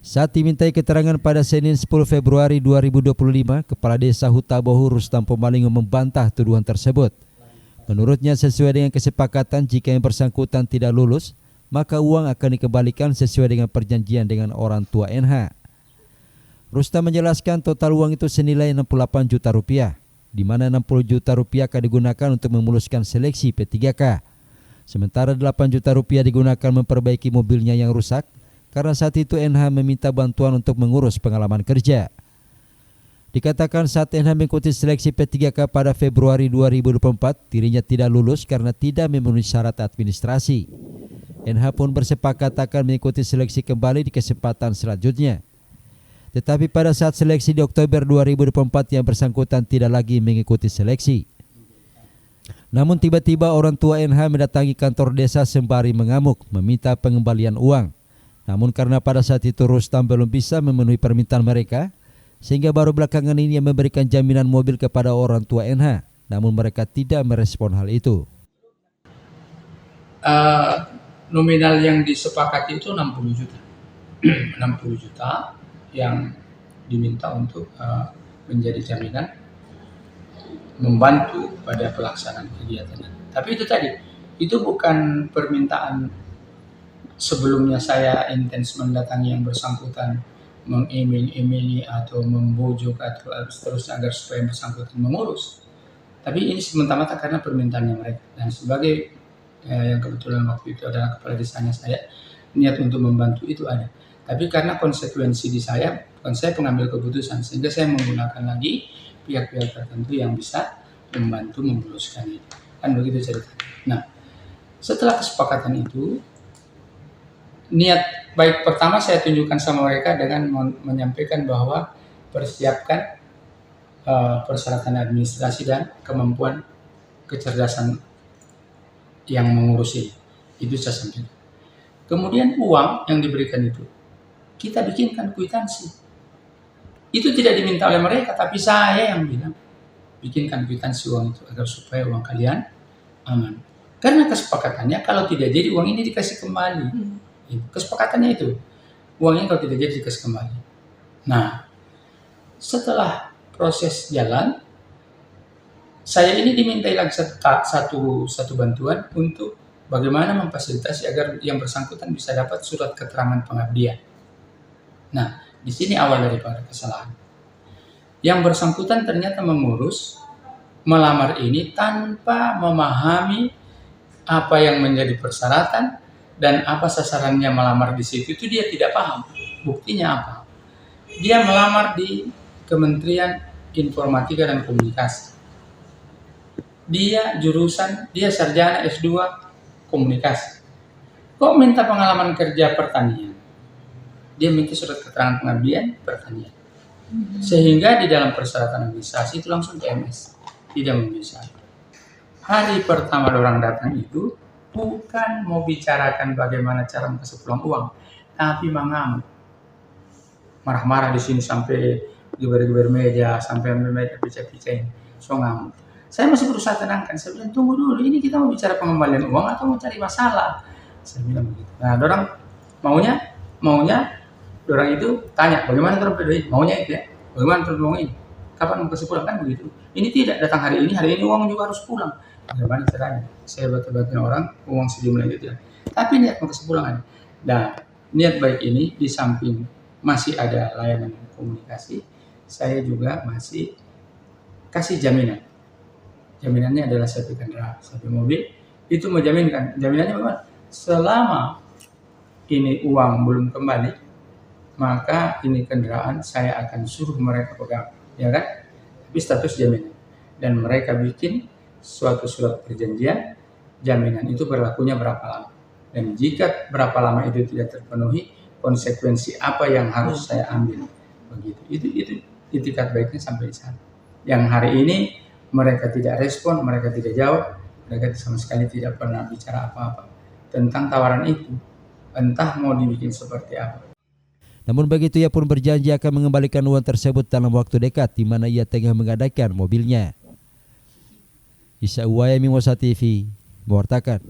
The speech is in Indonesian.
Saat dimintai keterangan pada Senin 10 Februari 2025, Kepala Desa Hutabohu Rustam Pomalingo membantah tuduhan tersebut. Menurutnya sesuai dengan kesepakatan jika yang bersangkutan tidak lulus, maka uang akan dikembalikan sesuai dengan perjanjian dengan orang tua NH. Rustam menjelaskan total uang itu senilai 68 juta rupiah, di mana 60 juta rupiah akan digunakan untuk memuluskan seleksi P3K. Sementara 8 juta rupiah digunakan memperbaiki mobilnya yang rusak, karena saat itu NH meminta bantuan untuk mengurus pengalaman kerja. Dikatakan saat NH mengikuti seleksi P3K pada Februari 2024, dirinya tidak lulus karena tidak memenuhi syarat administrasi. NH pun bersepakat akan mengikuti seleksi kembali di kesempatan selanjutnya. Tetapi pada saat seleksi di Oktober 2024 yang bersangkutan tidak lagi mengikuti seleksi. Namun tiba-tiba orang tua NH mendatangi kantor desa sembari mengamuk meminta pengembalian uang. Namun karena pada saat itu Rustam belum bisa memenuhi permintaan mereka, sehingga baru belakangan ini ia memberikan jaminan mobil kepada orang tua NH. Namun mereka tidak merespon hal itu. Nominal yang disepakati itu 60 juta. 60 juta yang diminta untuk menjadi jaminan membantu pada pelaksanaan kegiatan. Tapi itu tadi, itu bukan permintaan sebelumnya saya intens mendatangi yang bersangkutan, mengiming-imingi atau membujuk atau seterusnya agar supaya yang bersangkutan mengurus. Tapi ini semata-mata karena permintaannya mereka. Dan sebagai yang kebetulan waktu itu adalah kepala desanya saya, niat untuk membantu itu ada. Tapi karena konsekuensi di saya, bukan saya pengambil keputusan, sehingga saya menggunakan lagi pihak-pihak tertentu yang bisa membantu memuluskan itu. Kan begitu cerita. Nah, setelah kesepakatan itu, niat baik pertama saya tunjukkan sama mereka dengan menyampaikan bahwa persiapkan persyaratan administrasi dan kemampuan kecerdasan yang mengurus ini. Itu saya sampaikan. Kemudian uang yang diberikan itu, kita bikinkan kwitansi. Itu tidak diminta oleh mereka, tapi saya yang bilang, bikinkan kwitansi uang itu agar supaya uang kalian aman. Karena kesepakatannya kalau tidak jadi uang ini dikasih kembali. Kesepakatannya itu, uangnya kalau tidak jadi dikasih kembali. Nah, setelah proses jalan, saya ini dimintai lagi satu bantuan untuk bagaimana memfasilitasi agar yang bersangkutan bisa dapat surat keterangan pengabdian. Nah, di sini awal daripada kesalahan. Yang bersangkutan ternyata mengurus melamar ini tanpa memahami apa yang menjadi persyaratan dan apa sasarannya melamar di situ. Itu dia tidak paham. Buktinya apa? Dia melamar di Kementerian Informatika dan Komunikasi. Dia sarjana S2 Komunikasi. Kok minta pengalaman kerja pertanian? Dia minta surat keterangan pengabdian pertanian. Sehingga di dalam persyaratan administrasi itu langsung PMS. Tidak bisa. Hari pertama orang datang itu bukan mau bicarakan bagaimana cara mengkasih pulang uang, tapi mengamuk. Marah-marah di sini sampai geber-geber meja, sampai meja pica-picain. So ngamuk. Saya masih berusaha tenangkan. Saya bilang, tunggu dulu, ini kita mau bicara pengembalian uang atau mau cari masalah? Saya bilang begitu. Nah, maunya, orang itu tanya, bagaimana terus maunya itu ya? Bagaimana terus uang ini? Kapan mau kasih pulang? Kan begitu. Ini tidak datang hari ini uang juga harus pulang. Bagaimana caranya? Saya batu-batunya orang, uang sejumlah itu tidak. Tapi niat mau kasih pulang ada. Nah, niat baik ini di samping masih ada layanan komunikasi, saya juga masih kasih jaminan. Jaminannya adalah satu kendaraan, satu mobil, itu menjaminkan. Jaminannya bagaimana? Selama ini uang belum kembali, maka ini kendaraan saya akan suruh mereka pegang, ya kan? Tapi status jaminan. Dan mereka bikin suatu surat perjanjian, jaminan itu berlakunya berapa lama. Dan jika berapa lama itu tidak terpenuhi, konsekuensi apa yang harus saya ambil. Begitu. Itu itikat baiknya sampai di sana. Yang hari ini mereka tidak respon, mereka tidak jawab, mereka sama sekali tidak pernah bicara apa-apa tentang tawaran itu. Entah mau dibikin seperti apa. Namun begitu ia pun berjanji akan mengembalikan uang tersebut dalam waktu dekat di mana ia tengah menggadaikan mobilnya. Isa Uwaya Mimosa TV mewartakan.